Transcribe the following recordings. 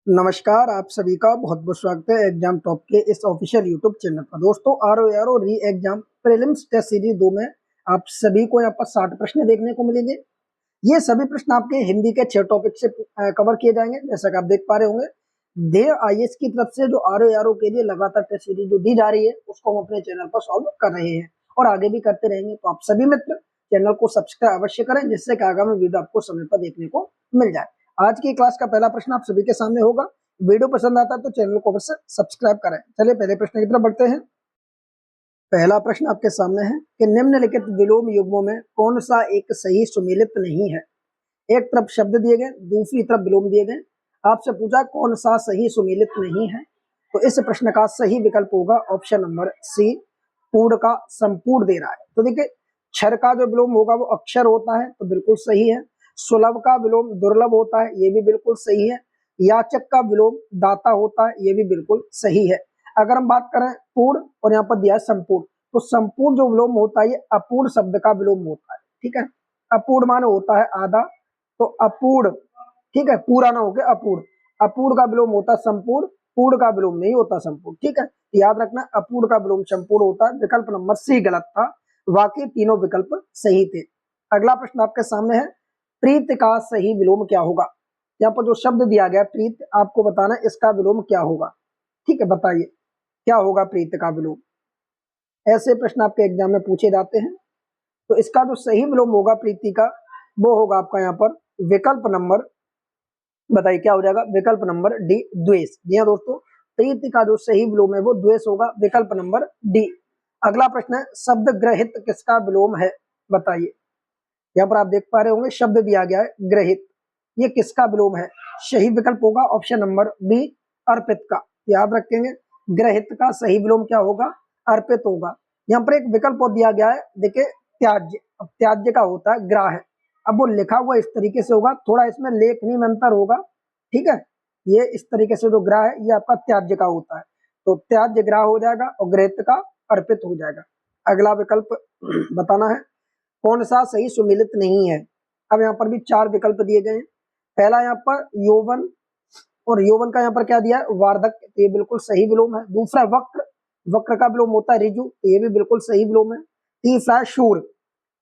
नमस्कार, आप सभी का बहुत बहुत स्वागत है एग्जाम टॉप के इस ऑफिशियल यूट्यूब चैनल पर। दोस्तों आर री एग्जाम प्रीलिम्स टेस्ट सीरीज 2 में आप सभी को यहाँ पर 60 प्रश्न देखने को मिलेंगे। ये सभी प्रश्न आपके हिंदी के 6 टॉपिक से कवर किए जाएंगे। जैसा कि आप देख पा रहे होंगे, देव आईएएस की तरफ से जो आर के लिए लगातार टेस्ट सीरीज जो दी जा रही है उसको हम अपने चैनल पर सॉल्व कर रहे हैं और आगे भी करते रहेंगे। तो आप सभी मित्र चैनल को सब्सक्राइब अवश्य करें, जिससे कि आगामी वीडियो आपको समय पर देखने को मिल जाए। आज की क्लास का पहला प्रश्न आप सभी के सामने होगा। वीडियो पसंद आता है तो चैनल को अवश्य सब्सक्राइब करें। चलिए पहले प्रश्न की तरफ बढ़ते हैं। पहला प्रश्न आपके सामने है कि निम्नलिखित विलोम युग्मों में कौन सा एक सही सुमेलित नहीं है। एक तरफ शब्द दिए गए, दूसरी तरफ विलोम दिए गए। आपसे पूछा कौन सा सही सुमेलित नहीं है, तो इस प्रश्न का सही विकल्प होगा ऑप्शन नंबर सी, पूर्ण का संपूर्ण दे रहा है। तो देखिए, क्षर का जो विलोम होगा वो अक्षर होता है, तो बिल्कुल सही है। सुलभ का विलोम दुर्लभ होता है, ये भी बिल्कुल सही है। याचक का विलोम दाता होता है, ये भी बिल्कुल सही है। अगर हम बात करें पूर्ण और यहाँ पर दिया है संपूर्ण, तो संपूर्ण जो विलोम होता है ये अपूर्ण शब्द का विलोम होता है। ठीक है, अपूर्ण माने होता है आधा, तो अपूर्ण, ठीक है, पूरा ना होके अपूर्ण। अपूर्ण का विलोम होता है संपूर्ण, पूर्ण का विलोम नहीं होता संपूर्ण। ठीक है, याद रखना, अपूर्ण का विलोम संपूर्ण होता है। विकल्प नंबर सी गलत था, बाकी तीनों विकल्प सही थे। अगला प्रश्न आपके सामने है, प्रीत का सही विलोम क्या होगा। यहाँ पर जो शब्द दिया गया प्रीत, आपको बताना है इसका विलोम क्या होगा। ठीक है, बताइए क्या होगा प्रीत का विलोम। ऐसे प्रश्न आपके एग्जाम में पूछे जाते हैं। तो इसका जो सही विलोम होगा प्रीति का, वो होगा आपका यहाँ पर विकल्प नंबर, बताइए क्या हो जाएगा, विकल्प नंबर डी, द्वेष। जी हाँ दोस्तों, प्रीति का जो सही विलोम है वो द्वेष होगा, विकल्प नंबर डी। अगला प्रश्न है, शब्द ग्रहित किसका विलोम है, बताइए। यहाँ पर आप देख पा रहे होंगे शब्द दिया गया है ग्रहित, ये किसका विलोम है। सही विकल्प होगा ऑप्शन नंबर बी, अर्पित का। याद रखेंगे, ग्रहित का सही विलोम क्या होगा, अर्पित होगा। यहाँ पर एक विकल्प और दिया गया है, देखिए त्याज्य। अब त्याज्य का होता है ग्राह्य। अब वो लिखा हुआ इस तरीके से होगा, थोड़ा इसमें लेखनी में अंतर होगा। ठीक है, ये इस तरीके से जो ग्राह्य है ये आपका त्याज्य का होता है, तो त्याज्य ग्राह्य हो जाएगा और ग्रहित का अर्पित हो जाएगा। अगला विकल्प बताना है कौन सा सही सुमेलित नहीं है। अब यहाँ पर भी 4 विकल्प दिए गए हैं। पहला यहाँ पर यौवन, और यौवन का यहाँ पर क्या दिया है, वार्धक्य, तो ये बिल्कुल सही विलोम है। दूसरा वक्र, वक्र का विलोम होता है ऋजु, तो ये भी बिल्कुल सही विलोम है। तीसरा है शूर,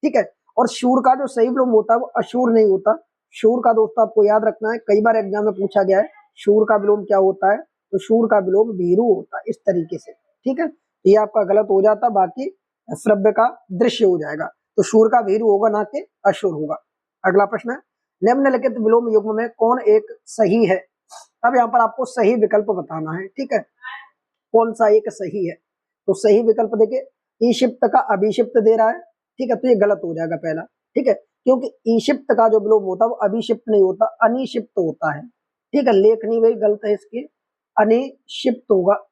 ठीक है, और शूर का जो सही विलोम होता है वो अशूर नहीं होता। शूर का दोस्तों आपको याद रखना है, कई बार एग्जाम में पूछा गया है शूर का विलोम क्या होता है, तो शूर का विलोम भीरु होता है, इस तरीके से। ठीक है, ये आपका गलत हो जाता, बाकी श्रव्य का दृश्य हो जाएगा, तो शूर का भीरु होगा ना कि अशूर होगा। अगला प्रश्न है, निम्नलिखित विलोम युग्म में कौन एक सही है। अब यहाँ पर आपको सही विकल्प बताना है। ठीक है, कौन सा एक सही है, तो सही विकल्प देखिए, ईशिप्त का अभिशिप्त दे रहा है। ठीक है, तो ये गलत हो जाएगा पहला। ठीक है, क्योंकि ईशिप्त का जो विलोम होता है वो अभिशिप्त नहीं होता, अनिशिप्त होता है। ठीक है, लेखनी वही गलत है इसकी, अनिशिप्त होगा,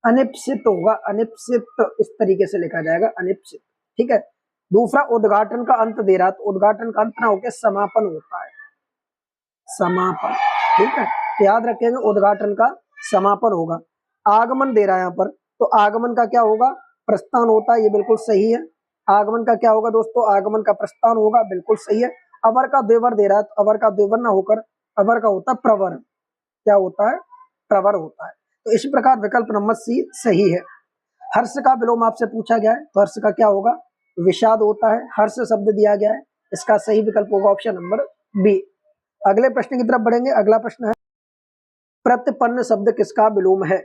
अनिप्सित होगा, अनिप्सित इस तरीके से लिखा जाएगा, अनिप्सित। ठीक है, दूसरा उद्घाटन का अंत दे रहा है, तो उद्घाटन का अंत ना होकर समापन होता है, समापन। ठीक है, तो याद रखेंगे उद्घाटन का समापन होगा। आगमन दे रहा है यहाँ पर, तो आगमन का क्या होगा, प्रस्थान होता है, ये बिल्कुल सही है। आगमन का क्या होगा दोस्तों, आगमन का प्रस्थान होगा, बिल्कुल सही है। अवर का द्विवर दे रहा है, तो अवर का द्विवर ना होकर अवर का होता है प्रवर, क्या होता है, प्रवर होता है। तो इस प्रकार विकल्प नंबर सी सही है। हर्ष का विलोम आपसे पूछा गया है, तो हर्ष का क्या होगा, विषाद होता है। हर्ष शब्द दिया गया है, इसका सही विकल्प होगा ऑप्शन नंबर बी। अगले प्रश्न की तरफ बढ़ेंगे। अगला प्रश्न है, प्रतिपन्न शब्द किसका विलोम है।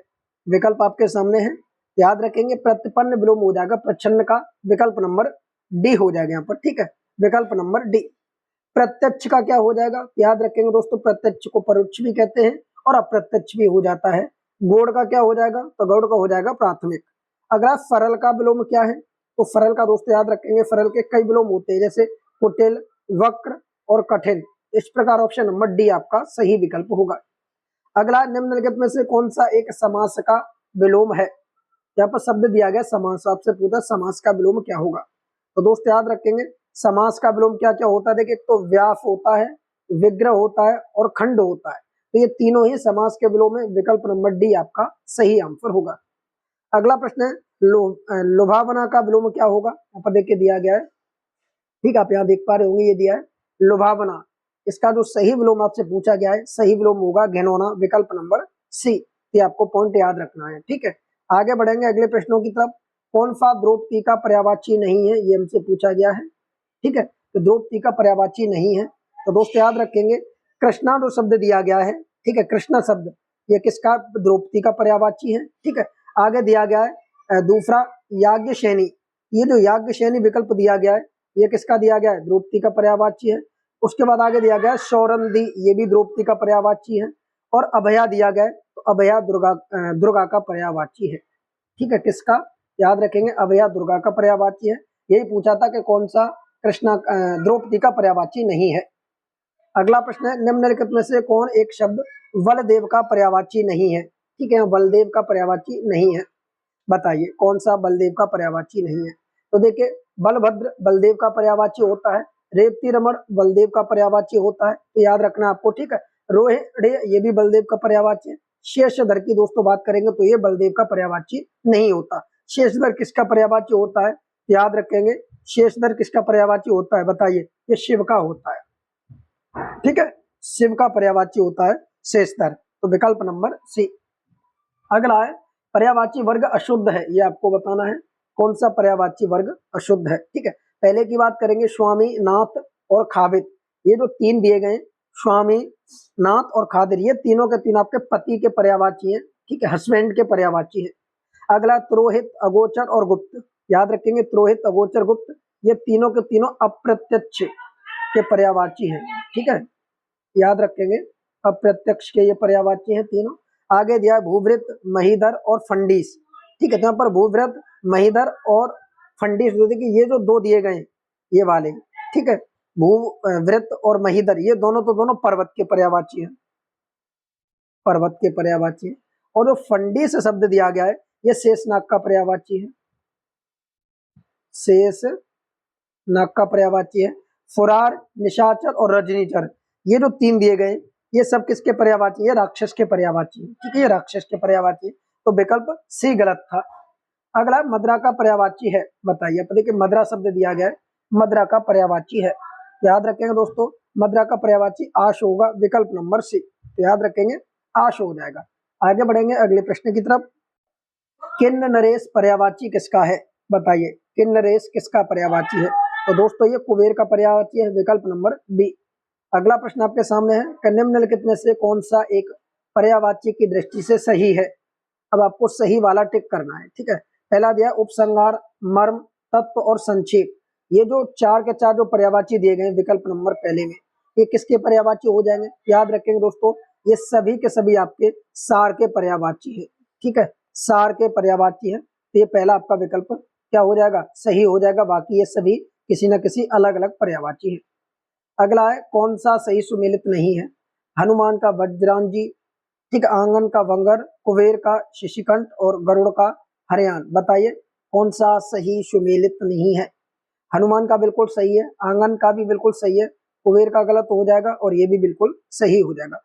विकल्प आपके सामने है, याद रखेंगे प्रतिपन्न विलोम हो जाएगा प्रच्छन्न का, विकल्प नंबर डी हो जाएगा यहाँ पर। ठीक है, विकल्प नंबर डी। प्रत्यक्ष का क्या हो जाएगा, याद रखेंगे दोस्तों, प्रत्यक्ष को परोक्ष भी कहते हैं और अप्रत्यक्ष भी हो जाता है। गौड़ का क्या हो जाएगा, तो गौड़ का हो जाएगा प्राथमिक। अगर सरल का विलोम क्या है, तो सरल का दोस्तों याद रखेंगे, सरल के कई विलोम होते हैं, जैसे कुटिल, वक्र और कठिन। इस प्रकार ऑप्शन नंबर डी आपका सही विकल्प होगा। अगला, निम्नलिखित में से कौन सा एक समास का विलोम है। यहाँ पर शब्द दिया गया समास, आपसे पूछा समास का विलोम क्या होगा। तो दोस्त याद रखेंगे, समास का विलोम क्या क्या होता है, देखिए तो व्यास होता है, विग्रह होता है और खंड होता है, तो ये तीनों ही समास के विलोम है। विकल्प नंबर डी आपका सही आंसर होगा। अगला प्रश्न है, लुभावना का विलोम क्या होगा। यहाँ पर देखिए दिया गया है, ठीक है, आप यहाँ देख पा रहे होंगे, ये दिया है लुभावना, इसका जो सही विलोम आपसे पूछा गया है, सही विलोम होगा घिनौना, विकल्प नंबर सी। ये आपको पॉइंट याद रखना है, ठीक है। आगे बढ़ेंगे अगले प्रश्नों की तरफ। कौन सा द्रौपदी का पर्यायवाची नहीं है, ये हमसे पूछा गया है, ठीक है। तो द्रौपदी का पर्यायवाची नहीं है, तो दोस्त याद रखेंगे कृष्णा जो शब्द दिया गया है, ठीक है, कृष्णा शब्द ये किसका, द्रौपदी का पर्यायवाची है, ठीक है। आगे दिया गया है दूसरा याज्ञसेनी, ये जो याज्ञसेनी विकल्प दिया गया है ये किसका दिया गया है, द्रौपदी का पर्यायवाची है। उसके बाद आगे दिया गया है सौरंदी, ये भी द्रौपदी का पर्यायवाची है। और अभया दिया गया है, तो अभया दुर्गा का पर्यायवाची है, ठीक है। किसका, याद रखेंगे अभया दुर्गा का पर्यायवाची है। यही पूछा था कि कौन सा कृष्णा द्रौपदी का पर्यायवाची नहीं है। अगला प्रश्न है निम्नलिखित में से कौन एक शब्द बलदेव का पर्यायवाची नहीं है, ठीक है, बलदेव का पर्यायवाची नहीं है, बताइए कौन सा बलदेव का पर्यायवाची नहीं है। तो देखिए बलभद्र बलदेव का पर्यायवाची होता है, रेवती रमण बलदेव का पर्यायवाची होता है, तो याद रखना आपको, ठीक है। रोहिणी ये भी बलदेव का पर्यायवाची है। शेषधर की दोस्तों बात करेंगे तो ये बलदेव का पर्यायवाची नहीं होता। शेषधर किसका पर्यायवाची होता है, याद रखेंगे शेषधर किसका पर्यायवाची होता है, बताइए, ये शिव का होता है, ठीक है, शिव का पर्यायवाची होता है शेषधर, तो विकल्प नंबर सी। अगला है पर्यायवाची वर्ग अशुद्ध है, ये आपको बताना है कौन सा पर्यायवाची वर्ग अशुद्ध है, ठीक है। पहले की बात करेंगे स्वामी, नाथ और खाविद, ये जो तीन दिए गए स्वामी, नाथ और खादिर, ये तीनों के तीन आपके पति के पर्यायवाची हैं, ठीक है, हस्बैंड के पर्यायवाची है। अगला त्रोहित, अगोचर और गुप्त, याद रखेंगे त्रोहित, अगोचर, गुप्त, ये तीनों के तीनों अप्रत्यक्ष के पर्यायवाची हैं, ठीक है, याद रखेंगे अप्रत्यक्ष के ये पर्यायवाची हैं तीनों। आगे दिया भूवृत, महीधर और फंडीस, ठीक है, तो यहाँ पर भूवृत, महीधर और फंडीस, देखिए ये जो दो दिए गए ये वाले, ठीक है, भूवृत और महीधर, ये दोनों तो दोनों पर्वत के पर्यायवाची हैं, पर्वत के पर्यायवाची है। और जो फंडीस शब्द दिया गया है ये शेषनाग का पर्यायवाची है, शेषनाग का पर्यायवाची है। फुरार, निशाचर और रजनीचर, ये जो तीन दिए गए ये सब किसके पर्यायवाची है, राक्षस के पर्यायवाची है, ठीक है, ये राक्षस के पर्यायवाची है, तो विकल्प सी गलत था। अगला मदरा का पर्यायवाची है, बताइए, देखिए मदरा शब्द दिया गया है, मदरा का पर्यायवाची है, याद रखेंगे दोस्तों मदरा का पर्यायवाची आश होगा, विकल्प नंबर सी, तो याद रखेंगे आश हो जाएगा। आगे बढ़ेंगे अगले प्रश्न की तरफ। किन्न नरेश पर्यायवाची किसका है, बताइए, किन्न नरेश किसका पर्यायवाची है, तो दोस्तों ये कुबेर का पर्यायवाची है, विकल्प नंबर बी। अगला प्रश्न आपके सामने है कि निम्नलिखित में से कौन सा एक पर्यायवाची की दृष्टि से सही है। अब आपको सही वाला टिक करना है, ठीक है। पहला दिया उपसंहार, मर्म, तत्व और संक्षेप, ये जो चार के चार जो पर्यायवाची दिए गए विकल्प नंबर पहले में, ये किसके पर्यायवाची हो जाएंगे, याद रखेंगे दोस्तों ये सभी के सभी आपके सार के पर्यायवाची है, ठीक है, सार के पर्यायवाची है, तो ये पहला आपका विकल्प क्या हो जाएगा, सही हो जाएगा, बाकी ये सभी किसी न किसी अलग अलग पर्यायवाची है। अगला है कौन सा सही सुमेलित नहीं है, हनुमान का वज्रांजी, ठीक, आंगन का वंगर, कुबेर का शिशिकंठ और गरुड़ का हरियान, बताइए कौन सा सही सुमेलित नहीं है। हनुमान का बिल्कुल सही है, आंगन का भी बिल्कुल सही है, कुबेर का गलत हो जाएगा और ये भी बिल्कुल सही हो जाएगा।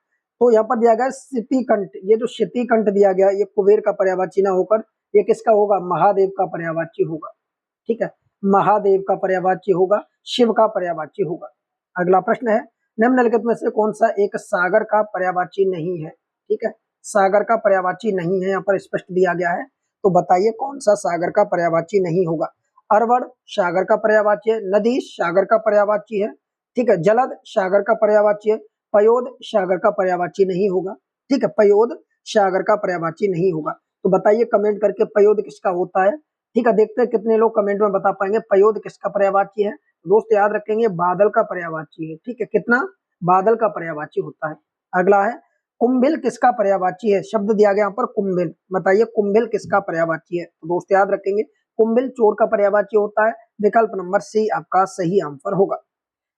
तो यहाँ पर दिया गया शितिकंठ, ये जो शितिकंठ दिया गया ये कुबेर का पर्यायवाची ना होकर ये किसका होगा, महादेव का पर्यायवाची होगा, ठीक है, महादेव का पर्यायवाची होगा, शिव का पर्यायवाची होगा। अगला प्रश्न है निम्नलिखित में से कौन सा एक सागर का पर्यायवाची नहीं है, ठीक है, सागर का पर्यायवाची नहीं है, यहाँ पर स्पष्ट दिया गया है, तो बताइए कौन सा सागर का पर्यायवाची नहीं होगा। अरवड़ सागर का पर्यायवाची है, नदी सागर का पर्यायवाची है, ठीक है, जलद सागर का पर्यायवाची है, पयोद सागर का पर्यायवाची नहीं होगा, ठीक है, पयोद सागर का पर्यायवाची नहीं होगा। तो बताइए कमेंट करके पयोद किसका होता है, ठीक है, देखते हैं कितने लोग कमेंट में बता पाएंगे पयोद किसका पर्यायवाची है। दोस्त याद रखेंगे बादल का पर्यायवाची है, ठीक है, कितना, बादल का पर्यायवाची होता है। अगला है कुंभिल किसका पर्यायवाची है, शब्द दिया गया यहाँ पर कुंभिल, बताइए कुंभिल किसका पर्यायवाची है, तो दोस्त याद रखेंगे कुंभिल चोर का पर्यायवाची होता है, विकल्प नंबर सी आपका सही आंसर होगा।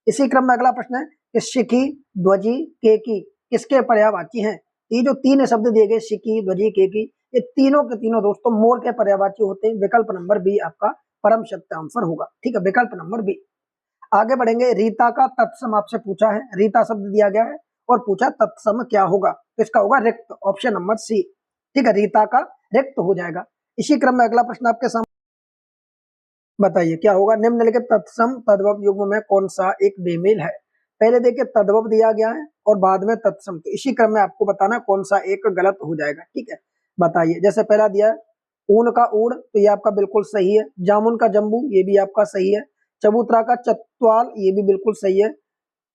इसी क्रम में अगला प्रश्न है कि शिखी, ध्वजी, केकी किसके पर्यायवाची हैं। ये जो तीन शब्द दिए गए शिखी, ध्वजी, केकी, ये तीनों के तीनों दोस्तों मोर के पर्यायवाची होते हैं, विकल्प नंबर बी आपका परम सत्य आंसर होगा, ठीक है, विकल्प नंबर बी। आगे बढ़ेंगे रीता का तत्सम आपसे पूछा है, रीता शब्द दिया गया है और पूछा तत्सम क्या होगा, तो इसका होगा रिक्त, ऑप्शन नंबर सी, ठीक है, रीता का रिक्त हो जाएगा। इसी क्रम में अगला प्रश्न आपके सामने, बताइए क्या होगा, निम्नलिखित तत्सम तद्भव युग्म में कौन सा एक बेमेल है। पहले देखिए तद्भव दिया गया है और बाद में तत्सम, तो इसी क्रम में आपको बताना कौन सा एक गलत हो जाएगा। ठीक है, बताइए। जैसे पहला दिया है ऊन का ऊड़, तो ये आपका बिल्कुल सही है। जामुन का जम्बू, ये भी आपका सही है। चबूतरा का चतवाल, ये भी बिल्कुल सही है।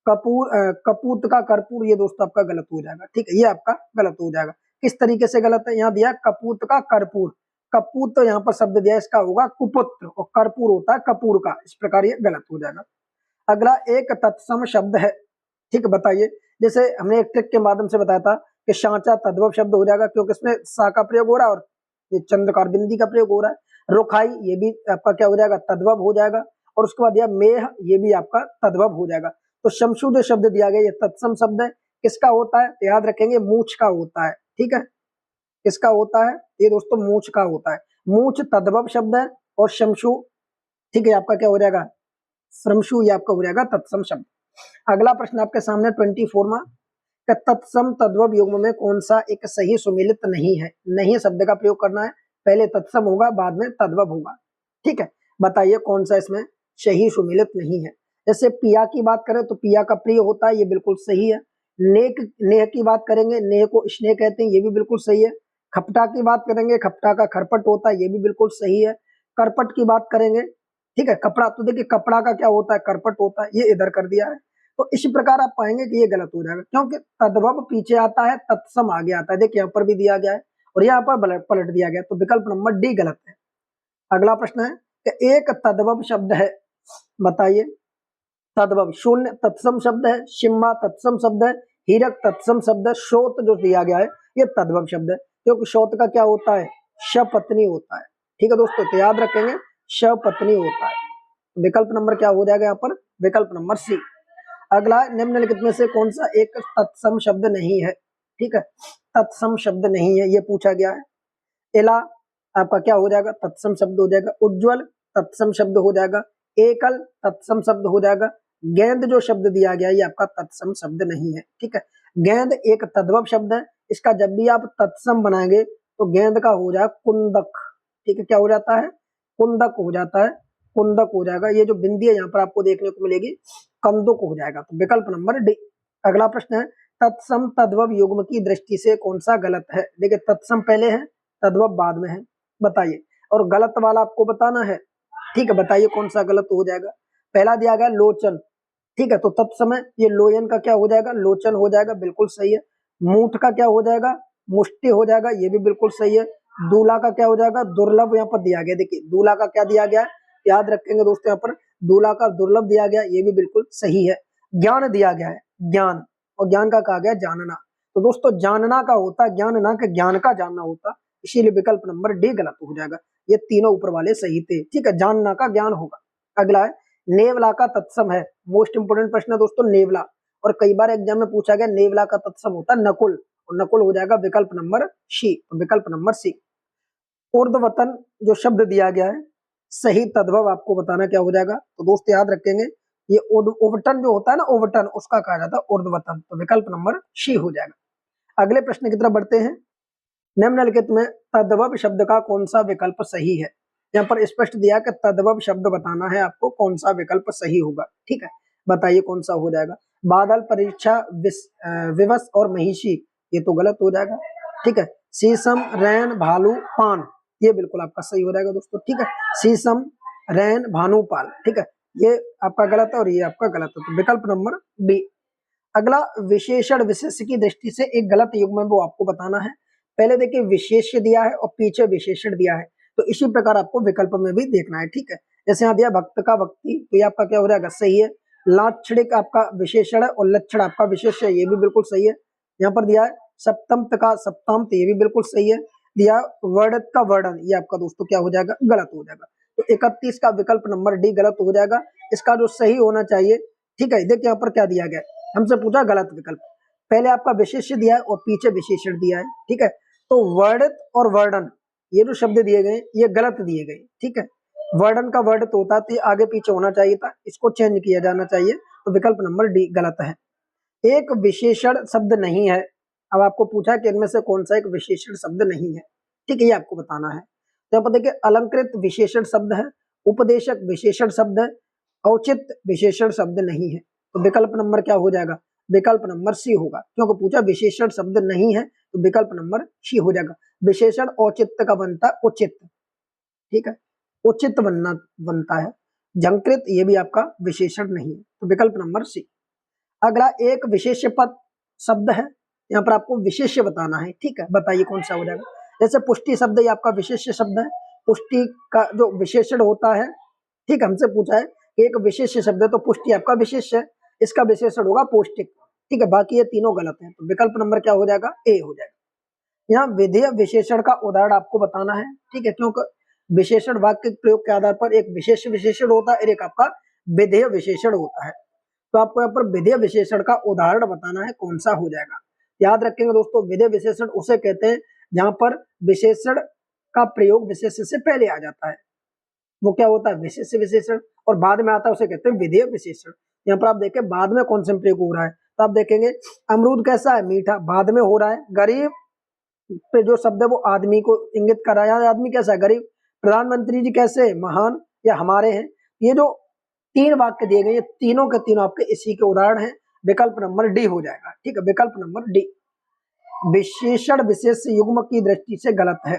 कपूत का कर्पूर, ये दोस्तों आपका गलत हो जाएगा। ठीक है, ये आपका गलत हो जाएगा। किस तरीके से गलत है? यहाँ दिया कपूत का कर्पूर, कपूत तो यहाँ पर शब्द दिया, इसका होगा कुपुत्र, और कर्पूर होता है कपूर का, इस प्रकार ये गलत हो जाएगा। अगला एक तत्सम शब्द है। ठीक है, बताइए। जैसे हमने एक ट्रिक के माध्यम से बताया था कि सांचा तद्भव शब्द हो जाएगा, क्योंकि इसमें सा का प्रयोग हो रहा है और ये चंद्रकार बिंदी का प्रयोग हो रहा है। रुखाई, ये भी आपका क्या हो जाएगा? तद्भव हो जाएगा। और उसके बाद यह मेह, ये भी आपका तद्भव हो जाएगा। तो शमशु जो शब्द दिया गया ये तत्सम शब्द है। किसका होता है? तो याद रखेंगे मूछ का होता है। ठीक है, किसका होता है? ये दोस्तों मूछ का होता है। मूछ तद्भव शब्द है और शमशु, ठीक है, आपका क्या हो जाएगा? श्रमशु, ये आपका हो जाएगा तत्सम शब्द। अगला प्रश्न आपके सामने 24वां, तत्सम तद्भव युग्म में कौन सा एक सही सुमेलित नहीं है? नहीं शब्द का प्रयोग करना है, पहले तत्सम होगा बाद में तद्भव होगा। ठीक है, बताइए कौन सा इसमें सही सुमेलित नहीं है। जैसे पिया की बात करें तो पिया का प्रिय होता है, ये बिल्कुल सही है। नेह की बात करेंगे, नेह को स्नेह कहते हैं, ये भी बिल्कुल सही है। खपटा की बात करेंगे, खपटा का खरपट होता है, ये भी बिल्कुल सही है। करपट की बात करेंगे, ठीक है, कपड़ा, तो देखिए कपड़ा का क्या होता है? करपट होता है, ये इधर कर दिया है। तो इसी प्रकार आप पाएंगे कि ये गलत हो जाएगा, क्योंकि तद्भव पीछे आता है, तत्सम आगे आता है। देखिए यहाँ पर भी दिया गया है और यहाँ पर पलट दिया गया, तो विकल्प नंबर डी गलत है। अगला प्रश्न है कि एक तद्भव शब्द है, बताइए। तद्भव शून्य तत्सम शब्द है, शिम्मा तत्सम शब्द है, हीरक तत्सम शब्द है, शोत जो दिया गया है ये तद्भव शब्द है, क्योंकि शोत का क्या होता है? शपत्नी होता है। ठीक है दोस्तों, तो याद रखेंगे शपत्नी होता है। विकल्प नंबर क्या हो जाएगा यहाँ पर? विकल्प नंबर सी। अगला, निम्नलिखित में से कौन सा एक तत्सम शब्द नहीं है? ठीक है, तत्सम शब्द नहीं है, ये पूछा गया है। इला आपका क्या हो जाएगा? तत्सम शब्द हो जाएगा। उज्ज्वल तत्सम शब्द हो जाएगा। एकल तत्सम शब्द हो जाएगा। गेंद जो शब्द दिया गया ये आपका तत्सम शब्द नहीं है। ठीक है, गेंद एक तद्भव शब्द है, इसका जब भी आप तत्सम बनाएंगे तो गेंद का हो जाएगा कुंदक। ठीक है, क्या हो जाता है? कुंदक हो जाता है, कुंदक हो जाएगा। ये जो बिंदी है यहाँ पर आपको देखने को मिलेगी, कंदुक हो जाएगा। तो विकल्प नंबर डी। अगला प्रश्न है तत्सम तद्भव युग्म की दृष्टि से कौन सा गलत है? देखिए तत्सम पहले है, तद्भव बाद में है, बताइए। और गलत वाला आपको बताना है। ठीक है, बताइए कौन सा गलत हो जाएगा। पहला दिया गया लोचन, ठीक है, तो तत्समय ये लोयन का क्या हो जाएगा? लोचन हो जाएगा, बिल्कुल सही है। मूठ का क्या हो जाएगा? मुष्टि हो जाएगा, ये भी बिल्कुल सही है। दूल्हा का क्या हो जाएगा? दुर्लभ, यहाँ पर दिया गया, देखिए दूल्हा का क्या दिया गया है, याद रखेंगे दोस्तों, यहाँ पर दूल्हा का दुर्लभ दिया गया, ये भी बिल्कुल सही है। ज्ञान दिया गया है, ज्ञान, और ज्ञान का कहा गया जानना, तो दोस्तों जानना का होता है ज्ञान, ना कि ज्ञान का जानना होता, इसीलिए विकल्प नंबर डी गलत हो जाएगा। ये तीनों ऊपर वाले सही थे। ठीक है, जानना का ज्ञान होगा। अगला है नेवला का तत्सम है, मोस्ट इंपोर्टेंट प्रश्न है दोस्तों, नेवला, और कई बार एग्जाम में पूछा गया नेवला का तत्सम होता है नकुल, और नकुल हो जाएगा विकल्प नंबर सी, विकल्प नंबर सी। ऊर्ध्वतन जो शब्द दिया गया है, सही तद्भव आपको बताना क्या हो जाएगा, तो दोस्त याद रखेंगे ये ओवटन जो होता है ना, ओवटन, उसका कहा जाता है ऊर्ध्वतन, तो विकल्प नंबर सी हो जाएगा। अगले प्रश्न की तरफ बढ़ते हैं। निम्नलिखित में तद्भव शब्द का कौन सा विकल्प सही है? यहाँ पर स्पष्ट दिया कि तद्भव शब्द बताना है आपको, कौन सा विकल्प सही होगा। ठीक है, बताइए कौन सा हो जाएगा। बादल, परीक्षा, विवश और महिषी, ये तो गलत हो जाएगा। ठीक है, शीशम, रैन, भालू, पान, ये बिल्कुल आपका सही हो जाएगा दोस्तों। ठीक है, शीशम, रैन, भानु, पाल, ठीक है, ये आपका गलत है और ये आपका गलत है, तो विकल्प नंबर बी। अगला विशेषण विशेष की दृष्टि से एक गलत युग्म है, वो आपको बताना है। पहले देखिए विशेष्य दिया है और पीछे विशेषण दिया है, तो इसी प्रकार आपको विकल्प में भी देखना है। ठीक है, जैसे यहाँ दिया भक्त का भक्ति, तो ये आपका क्या हो जाएगा? सही है। लाक्षणिक आपका विशेषण है और लक्षण आपका विशेष्य है, ये भी बिल्कुल सही है। यहाँ पर दिया है सप्तमत का सप्तांत, ये भी बिल्कुल सही है। दिया वर्णत का वर्णन, ये आपका दोस्तों क्या हो जाएगा? गलत हो जाएगा। तो 31 का विकल्प नंबर डी गलत हो जाएगा। इसका जो सही होना चाहिए, ठीक है, देखिए यहाँ पर क्या दिया गया, हमसे पूछा गलत विकल्प, पहले आपका विशेष्य दिया है और पीछे विशेषण दिया है। ठीक है, तो वर्णित और वर्णन, ये जो शब्द दिए गए ये गलत दिए गए। ठीक है, वर्णन का वर्णित होता तो आगे पीछे होना चाहिए था, इसको चेंज किया जाना चाहिए, तो विकल्प नंबर डी गलत है। एक विशेषण शब्द नहीं है, अब आपको पूछा कि इनमें से कौन सा एक विशेषण शब्द नहीं है। ठीक है, ये आपको बताना है। तो यहाँ पर देखिए अलंकृत विशेषण शब्द है, उपदेशक विशेषण शब्द है, औचित विशेषण शब्द नहीं है। तो विकल्प नंबर क्या हो जाएगा, विकल्प नंबर सी होगा, क्योंकि पूछा विशेषण शब्द नहीं है तो विकल्प नंबर सी हो जाएगा। विशेषण औचित्य का बनता है उचित, ठीक है, उचित बनता है। झंकृत ये भी आपका विशेषण नहीं है, तो विकल्प नंबर सी। अगला एक विशेष पद शब्द है, यहाँ पर आपको विशेष्य बताना है, ठीक है, बताइए कौन सा हो जाएगा। जैसे पुष्टि शब्द ये आपका विशेष्य शब्द है, पुष्टि का जो विशेषण होता है, ठीक, हमसे पूछा है कि एक विशेष शब्द है तो पुष्टि आपका विशेष है, इसका विशेषण होगा पौष्टिक, ठीक है, बाकी ये तीनों गलत हैं, तो विकल्प नंबर क्या हो जाएगा, ए हो जाएगा। यहाँ विधेय विशेषण का उदाहरण आपको बताना है, ठीक है, क्योंकि विशेषण वाक्य प्रयोग के आधार पर एक विशेष विशेषण होता है और एक आपका विधेय विशेषण होता है, तो आपको यहाँ पर विधेय विशेषण का उदाहरण बताना है, कौन सा हो जाएगा। याद रखेंगे दोस्तों, विधेय विशेषण उसे कहते हैं जहां पर विशेषण का प्रयोग विशेष से पहले आ जाता है, वो क्या होता है, विशेष विशेषण, और बाद में आता है उसे कहते हैं विधेय विशेषण। यहाँ पर आप देखें बाद में कौन सा प्रयोग हो रहा है, तो आप देखेंगे अमरूद कैसा है, मीठा, बाद में हो रहा है। गरीब पे जो शब्द है वो आदमी को इंगित कर रहा है, आदमी कैसा है, गरीब। प्रधानमंत्री जी कैसे, महान या हमारे हैं। ये जो तीन वाक्य दिए गए, ये तीनों के तीनों आपके इसी के उदाहरण हैं, विकल्प नंबर डी हो जाएगा, ठीक है, विकल्प नंबर डी। विशेषण विशेष युग्म की दृष्टि से गलत है,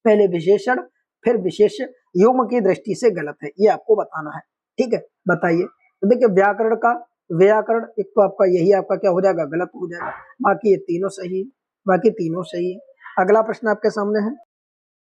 पहले विशेषण फिर विशेष युग्म की दृष्टि से गलत है, ये आपको बताना है, ठीक है, बताइए। तो देखिए व्याकरण का व्याकरण एक तो आपका यही आपका क्या हो जाएगा, गलत हो जाएगा, बाकी ये तीनों सही है, बाकी तीनों सही है। अगला प्रश्न आपके सामने है,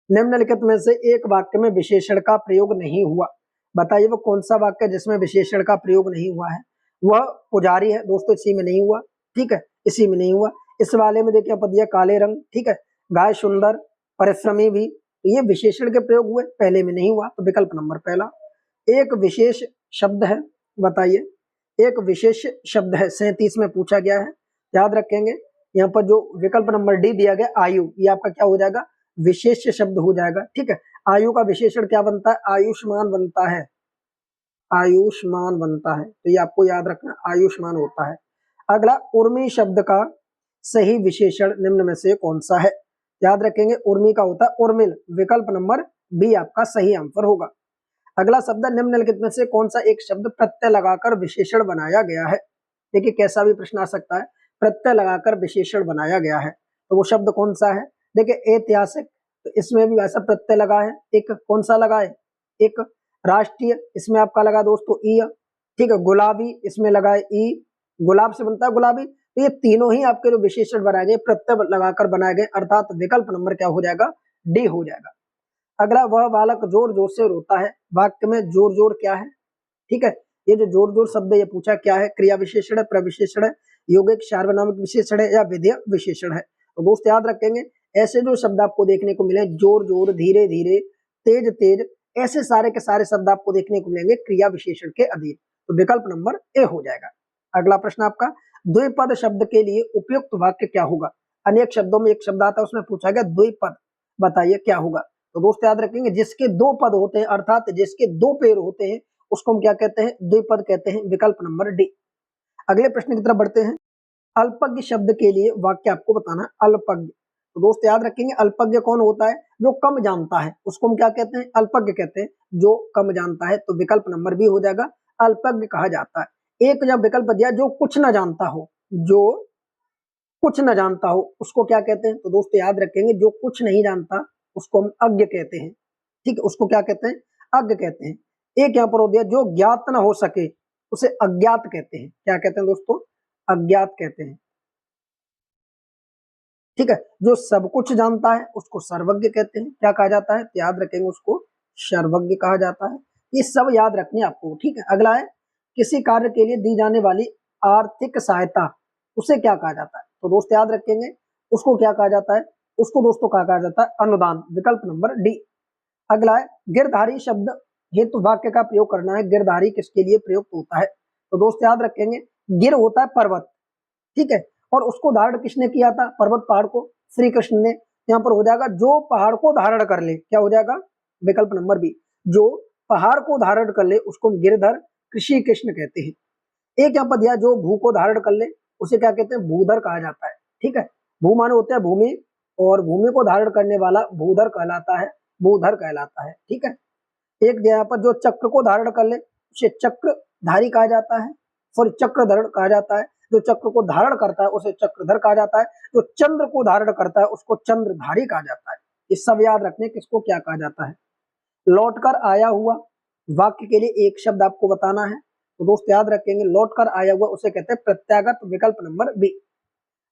निम्नलिखित में से एक वाक्य में विशेषण का प्रयोग नहीं हुआ, बताइए वो कौन सा वाक्य जिसमें विशेषण का प्रयोग नहीं हुआ है। वह पुजारी है, दोस्तों इसी में नहीं हुआ, ठीक है, इसी में नहीं हुआ। इस वाले में देखिए पद दिया काले रंग, ठीक है, गाय सुंदर, परिश्रमी भी, तो ये विशेषण के प्रयोग हुए, पहले में नहीं हुआ, तो विकल्प नंबर पहला। एक विशेष शब्द है, बताइए एक विशेष शब्द है, 37 में पूछा गया है, याद रखेंगे यहाँ पर जो विकल्प नंबर डी दिया गया आयु, ये आपका क्या हो जाएगा, विशेष शब्द हो जाएगा, ठीक है। आयु का विशेषण क्या बनता है, आयुष्मान बनता है, आयुष्मान बनता है, तो ये आपको याद रखना, आयुष्मान होता है। अगला उर्मी शब्द का सही विशेषण निम्न में से कौन सा है, याद रखेंगे उर्मी का होता है उर्मिल, विकल्प नंबर बी आपका सही आंसर होगा। अगला शब्द निम्नलिखित में से कौन सा एक शब्द प्रत्यय लगाकर विशेषण बनाया गया है, देखिए कैसा भी प्रश्न आ सकता है, प्रत्यय लगाकर विशेषण बनाया गया है, तो वो शब्द कौन सा है। देखिए ऐतिहासिक, तो इसमें भी वैसा प्रत्यय लगा है, एक कौन सा लगा है, एक राष्ट्रीय, इसमें आपका लगा दोस्तों ई, ठीक है, गुलाबी इसमें लगा है ई, गुलाब से बनता है गुलाबी, तो ये तीनों ही आपके जो विशेषण बनाए गए प्रत्यय लगाकर बनाए गए, अर्थात विकल्प नंबर क्या हो जाएगा, डी हो जाएगा। अगला वह बालक जोर जोर से रोता है, वाक्य में जोर जोर क्या है, ठीक है, ये जो जोर जोर शब्द ये पूछा क्या है, क्रिया विशेषण है, प्रविशेषण है, यौगिक सार्वनामिक विशेषण है या विधेय विशेषण है। तो दोस्त याद रखेंगे ऐसे जो शब्द आपको देखने को मिले, जोर जोर, धीरे धीरे, तेज तेज, ऐसे सारे के सारे शब्द आपको देखने को मिलेंगे क्रिया विशेषण के अधीन, तो विकल्प नंबर ए हो जाएगा। अगला प्रश्न आपका, द्विपद शब्द के लिए उपयुक्त वाक्य क्या होगा, अनेक शब्दों में एक शब्द आता है, उसमें पूछा गया द्विपद, बताइए क्या होगा। तो दोस्त याद रखेंगे जिसके दो पद होते हैं, अर्थात जिसके दो पैर होते हैं, उसको हम क्या कहते हैं, द्विपद कहते हैं, विकल्प नंबर डी। अगले प्रश्न की तरफ बढ़ते हैं, अल्पज्ञ शब्द के लिए वाक्य आपको बताना है, अल्पज्ञ। तो दोस्त याद रखेंगे अल्पज्ञ कौन होता है, जो कम जानता है, उसको हम क्या कहते हैं, अल्पज्ञ कहते हैं, जो कम जानता है, तो विकल्प नंबर बी हो जाएगा, अल्पज्ञ कहा जाता है। एक जब विकल्प दिया जो कुछ ना जानता हो, जो कुछ न जानता हो उसको क्या कहते हैं, तो दोस्तों याद रखेंगे जो कुछ नहीं जानता उसको हम अज्ञ कहते हैं, ठीक है, उसको क्या कहते हैं, अज्ञ कहते हैं। एक यहाँ पर हो गया जो ज्ञात न हो सके उसे अज्ञात कहते हैं, क्या कहते हैं दोस्तों, अज्ञात कहते हैं, ठीक है। जो सब कुछ जानता है उसको सर्वज्ञ कहते हैं, क्या कहा जाता है, तो याद रखेंगे उसको सर्वज्ञ कहा जाता है। ये सब याद रखने आपको, ठीक है। अगला है किसी कार्य के लिए दी जाने वाली आर्थिक सहायता उसे क्या कहा जाता है, तो दोस्त याद रखेंगे उसको क्या कहा जाता है, उसको दोस्तों क्या कहा जाता है, अनुदान, विकल्प नंबर डी। अगला है गिरधारी शब्द हेतु वाक्य का प्रयोग करना है, गिरधारी किसके लिए प्रयुक्त होता है, तो दोस्त याद रखेंगे गिर होता है पर्वत, ठीक है, और उसको धारण किसने किया था, पर्वत पहाड़ को श्री कृष्ण ने। यहाँ पर हो जाएगा जो पहाड़ को धारण कर ले, क्या हो जाएगा, विकल्प नंबर बी, जो पहाड़ को धारण कर ले उसको गिरधर कृषि कृष्ण कहते हैं। एक यहाँ पर दिया जो भू को धारण कर ले उसे क्या कहते हैं, भूधर कहा जाता है, ठीक है। भू माने होते हैं भूमि, और भूमि को धारण करने वाला भूधर कहलाता है, भूधर कहलाता है, ठीक है। एक यहाँ पर जो चक्र को धारण कर ले उसे चक्रधारी कहा जाता है, सॉरी चक्रधर कहा जाता है। जो चक्र को धारण करता है उसे चक्रधर कहा जाता है। जो चंद्र को धारण करता है उसको चंद्रधारी कहा जाता है। ये सब याद रखने किसको क्या कहा जाता है। लौटकर आया हुआ वाक्य के लिए एक शब्द आपको बताना है, तो दोस्त याद रखेंगे लौटकर आया हुआ उसे कहते हैं प्रत्यागत, विकल्प नंबर बी।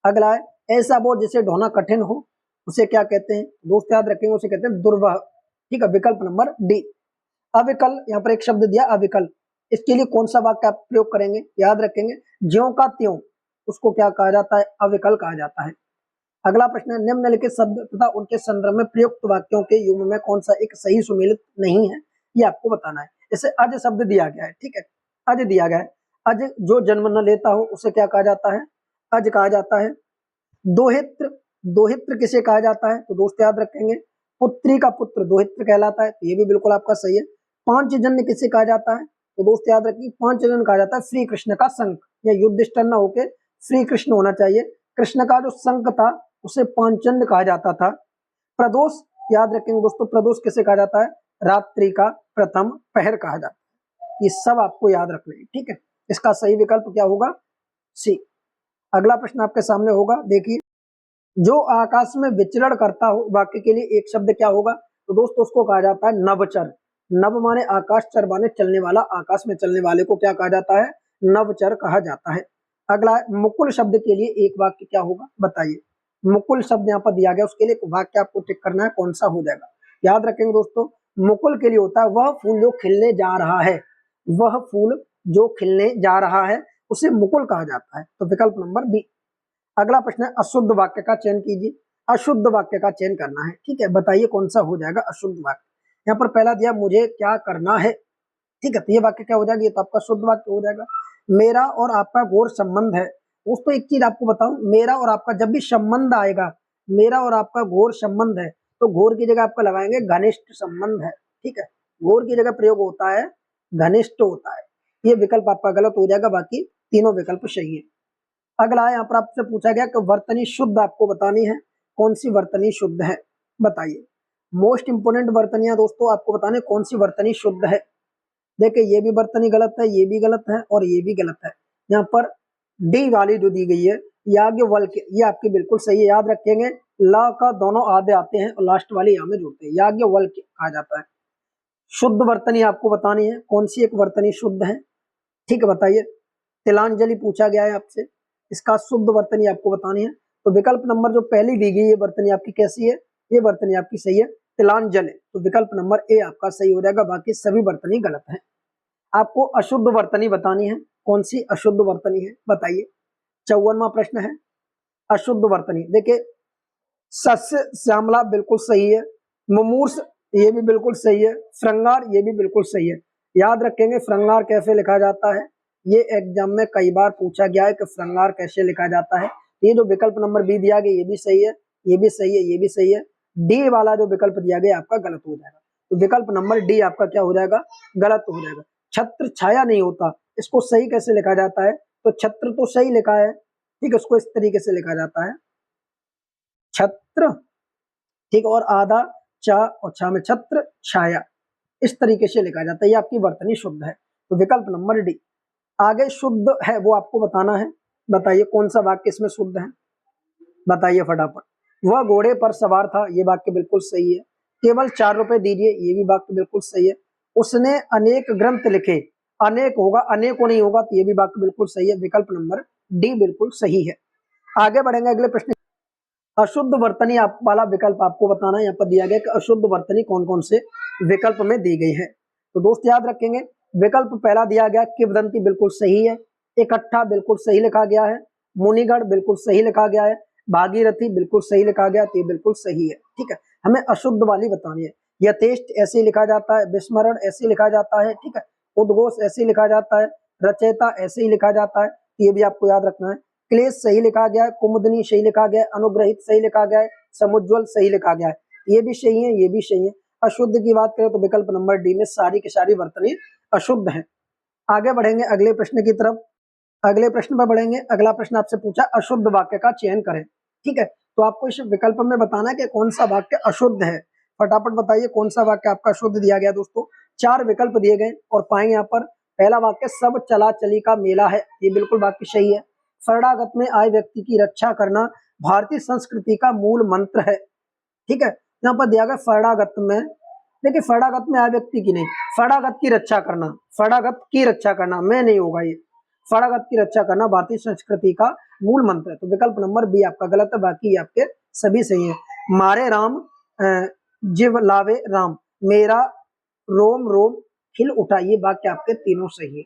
अगला है ऐसा बोझ जिसे ढोना कठिन हो उसे क्या कहते हैं, दोस्त याद रखेंगे उसे कहते हैं दुर्वह, ठीक है, विकल्प नंबर डी। अविकल, यहाँ पर एक शब्द दिया अविकल, इसके लिए कौन सा वाक्य आप प्रयोग करेंगे, याद रखेंगे ज्यों का त्यों उसको क्या कहा जाता है, अविकल कहा जाता है। अगला प्रश्न है निम्नलिखित शब्द तथा उनके संदर्भ में प्रयुक्त वाक्यों के युग्म में कौन सा एक सही सुमेलित नहीं है, ये आपको बताना है। जैसे अज शब्द दिया गया है, ठीक है, अज दिया गया है, अज जो जन्म न लेता हो उसे क्या कहा जाता है, अज कहा जाता है। दोहित्र, दोहित्र किसे कहा जाता है, तो दोस्त याद रखेंगे पुत्री का पुत्र दोहित्र कहलाता है, तो ये भी बिल्कुल आपका सही है। पांचजन्य किसे कहा जाता है, तो दोस्त याद रखिए पांचजन्य कहा जाता है श्री कृष्ण का शंख, या युधिष्ठिर न होके श्री कृष्ण होना चाहिए। कृष्ण का जो शंख था उसे पांचजन्य कहा जाता था। प्रदोष, याद रखेंगे दोस्तों प्रदोष किसे कहा जाता है, रात्रि का प्रथम पहर कहा जाता है। ये सब आपको याद रखना है, ठीक है। इसका सही विकल्प क्या होगा, सी। अगला प्रश्न आपके सामने होगा, देखिए जो आकाश में विचरण करता हो वाक्य के लिए एक शब्द क्या होगा, तो दोस्तों उसको कहा जाता है नवचर। नव माने आकाश, चर माने चलने वाला, आकाश में चलने वाले को क्या कहा जाता है, नवचर कहा जाता है। अगला है मुकुल शब्द के लिए एक वाक्य क्या होगा, बताइए। मुकुल शब्द यहाँ पर दिया गया, उसके लिए एक वाक्य आपको टिक करना है, कौन सा हो जाएगा। याद रखेंगे दोस्तों मुकुल के लिए होता है वह फूल जो खिलने जा रहा है, वह फूल जो खिलने जा रहा है उसे मुकुल कहा जाता है, तो विकल्प नंबर बी। अगला प्रश्न है अशुद्ध वाक्य का चयन कीजिए। अशुद्ध वाक्य का चयन करना है, ठीक है, बताइए कौन सा हो जाएगा अशुद्ध वाक्य। यहाँ पर पहला दिया मुझे क्या करना है, ठीक है, तो ये वाक्य क्या हो जाएगा, ये तो आपका शुद्ध वाक्य हो जाएगा। मेरा और आपका घोर संबंध है, दोस्तों एक चीज आपको बताऊं, मेरा और आपका जब भी संबंध आएगा, मेरा और आपका घोर संबंध है, तो घोर की जगह आपका लगाएंगे घनिष्ठ संबंध है, ठीक है, घोर की जगह प्रयोग होता है घनिष्ठ होता है। ये विकल्प आपका गलत हो जाएगा, बाकी तीनों विकल्प सही है। अगला है यहाँ पर आपसे पूछा गया कि वर्तनी शुद्ध आपको बतानी है, कौन सी वर्तनी शुद्ध है, बताइए। मोस्ट इंपोर्टेंट वर्तनियां दोस्तों आपको बताने कौन सी वर्तनी शुद्ध है। देखिए ये भी वर्तनी गलत है, ये भी गलत है और ये भी गलत है। यहाँ पर डी वाली जो दी गई है याज्ञवल्क्य, ये आपकी बिल्कुल सही है, याद रखेंगे ला का दोनों आधे आते हैं और लास्ट वाले यहाँ में जुड़ते हैं, याज्ञवल्क्य कहा जाता है। शुद्ध वर्तनी आपको बतानी है, कौन सी एक वर्तनी शुद्ध है, ठीक है, बताइए। तिलांजलि पूछा गया है आपसे, इसका शुद्ध वर्तनी आपको बतानी है, तो विकल्प नंबर जो पहली दी गई है वर्तनी आपकी कैसी है, ये वर्तनी आपकी सही है, तिलांजलि, तो विकल्प नंबर ए आपका सही हो जाएगा, बाकी सभी वर्तनी गलत है। आपको अशुद्ध वर्तनी बतानी है, कौन सी अशुद्ध वर्तनी है, बताइए। 54वां प्रश्न है अशुद्ध वर्तनी। देखिए सस्य श्यामला बिल्कुल सही है, मुमूर्ष ये भी बिल्कुल सही है, श्रृंगार ये भी बिल्कुल सही है। याद रखेंगे श्रृंगार कैसे लिखा जाता है, ये एग्जाम में कई बार पूछा गया है कि श्रृंगार कैसे लिखा जाता है। ये जो विकल्प नंबर बी दिया गया ये भी सही है, ये भी सही है, ये भी सही है। डी वाला जो विकल्प दिया गया आपका गलत हो जाएगा, तो विकल्प नंबर डी आपका क्या हो जाएगा, गलत हो जाएगा। छत्र छाया नहीं होता, इसको सही कैसे लिखा जाता है, तो छत्र तो सही लिखा है, ठीक है, उसको इस तरीके से लिखा जाता है छत्र, ठीक, और आधा चा और छा में छत्र छाया, इस तरीके से लिखा जाता है, ये आपकी वर्तनी शुद्ध है, तो विकल्प नंबर डी। आगे शुद्ध है वो आपको बताना है, बताइए कौन सा वाक्य इसमें शुद्ध है, बताइए फटाफट। वह घोड़े पर सवार था, ये वाक्य बिल्कुल सही है। केवल 4 रुपए दीजिए, ये भी वाक्य बिल्कुल सही है। उसने अनेक ग्रंथ लिखे, अनेक होगा अनेकों नहीं होगा, तो ये भी वाक्य बिल्कुल सही है, विकल्प नंबर डी बिल्कुल सही है। आगे बढ़ेंगे अगले प्रश्न। अशुद्ध वर्तनी आप वाला विकल्प आपको बताना है, यहाँ पर दिया गया कि अशुद्ध वर्तनी कौन कौन से विकल्प में दी गई है, तो दोस्त याद रखेंगे विकल्प पहला दिया गया किंवदंती बिल्कुल सही है, इकट्ठा बिल्कुल सही लिखा गया है, मुनिगढ़ बिल्कुल सही लिखा गया है, भागीरथी बिल्कुल सही लिखा गया, तो ये बिल्कुल सही है, ठीक है। हमें अशुद्ध वाली बतानी है। यथेष्ट ऐसे लिखा जाता है, विस्मरण ऐसे लिखा जाता है, ठीक है, उद्घोष ऐसे लिखा जाता है, रचयिता ऐसे ही लिखा जाता है, ये भी आपको याद रखना है। क्लेश सही लिखा गया है, कुमुदनी सही लिखा गया है, अनुग्रहित सही लिखा गया है, समुज्वल सही लिखा गया है, ये भी सही है, ये भी सही है। अशुद्ध की बात करें तो विकल्प नंबर डी में सारी की सारी वर्तनी अशुद्ध है। आगे बढ़ेंगे अगले प्रश्न की तरफ, अगले प्रश्न पर बढ़ेंगे। अगला प्रश्न आपसे पूछा अशुद्ध वाक्य का चयन करें, ठीक है, तो आपको इस विकल्प में बताना है कि कौन सा वाक्य अशुद्ध है, फटाफट बताइए कौन सा वाक्य आपका शुद्ध दिया गया। दोस्तों 4 विकल्प दिए गए और पाएंगे यहाँ पर पहला वाक्य सब चला चली का मेला है, ये बिल्कुल वाक्य सही है। शरणागत में आए व्यक्ति की रक्षा करना भारतीय संस्कृति का मूल मंत्र है। ठीक है, यहाँ पर दिया गया शरणागत में, देखिए शरणागत में आए व्यक्ति की नहीं, शरणागत की रक्षा करना, शरणागत की रक्षा करना, मैं नहीं होगा ये, शरणागत की रक्षा करना भारतीय संस्कृति का मूल मंत्र है। तो विकल्प नंबर बी आपका गलत है, बाकी आपके सभी सही है। मारे राम जिव लावे राम, मेरा रोम रोम खिल उठा, ये वाक्य आपके तीनों सही है।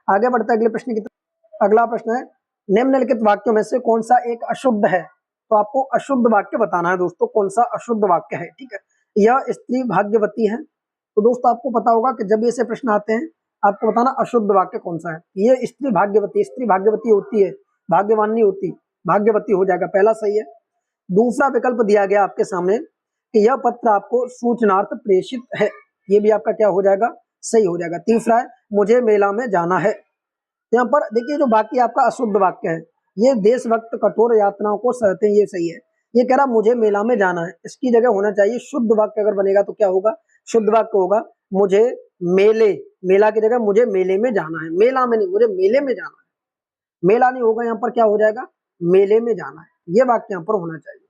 आगे बढ़ते अगले प्रश्न की तरफ। अगला प्रश्न है, निम्नलिखित वाक्यों में से कौन सा एक अशुद्ध है? तो आपको अशुद्ध वाक्य बताना है दोस्तों, कौन सा अशुद्ध वाक्य है। ठीक है, यह स्त्री भाग्यवती है। तो दोस्तों आपको पता होगा कि जब ऐसे प्रश्न आते हैं आपको बताना अशुद्ध वाक्य कौन सा है। ये स्त्री भाग्यवती होती है, भाग्यवान नहीं होती, भाग्यवती हो जाएगा, पहला सही है। दूसरा विकल्प दिया गया आपके सामने कि यह पत्र आपको सूचनार्थ प्रेषित है, ये भी आपका क्या हो जाएगा, सही हो जाएगा। तीसरा है मुझे मेला में जाना है। यहाँ पर देखिए जो बाकी आपका अशुद्ध वाक्य है, ये देशभक्त कठोर यातनाओं को सहते हैं, ये सही है। ये कह रहा मुझे मेला में जाना है, इसकी जगह होना चाहिए शुद्ध वाक्य। अगर बनेगा तो क्या होगा, शुद्ध वाक्य होगा मुझे मेले, मेला की जगह मुझे मेले में जाना है, मेला में नहीं, मुझे मेले में जाना है। मेला नहीं होगा, यहाँ पर क्या हो जाएगा, मेले में जाना है, ये वाक्य यहाँ पर होना चाहिए।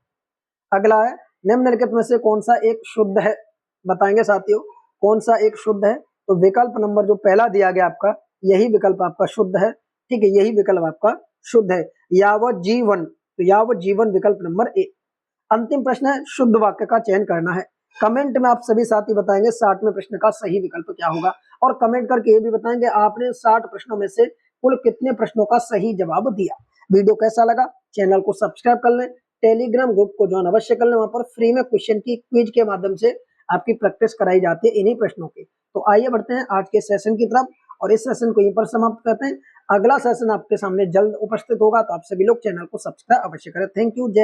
अगला है, निम्नलिखित में से कौन सा एक शुद्ध है, बताएंगे साथियों कौन सा एक शुद्ध है। तो विकल्प नंबर जो पहला दिया गया आपका, यही विकल्प आपका शुद्ध है। ठीक है, यही विकल्प आपका शुद्ध है, यावत जीवन, तो यावत जीवन विकल्प नंबर ए। अंतिम प्रश्न है, शुद्ध वाक्य का चयन करना है। कमेंट में आप सभी साथी बताएंगे 60वें प्रश्न का सही विकल्प क्या होगा, और कमेंट करके ये भी बताएंगे आपने 60 प्रश्नों में से कुल कितने प्रश्नों का सही जवाब दिया। वीडियो कैसा लगा, चैनल को सब्सक्राइब कर लें, टेलीग्राम ग्रुप को ज्वाइन अवश्य कर लें, वहां पर फ्री में क्वेश्चन की क्विज के माध्यम से आपकी प्रैक्टिस कराई जाती है इन्हीं प्रश्नों की। तो आइए बढ़ते हैं आज के सेशन की तरफ, और इस सेशन को यहीं पर समाप्त करते हैं। अगला सेशन आपके सामने जल्द उपस्थित होगा, तो आप सभी लोग चैनल को सब्सक्राइब अवश्य करें। Thank you. जय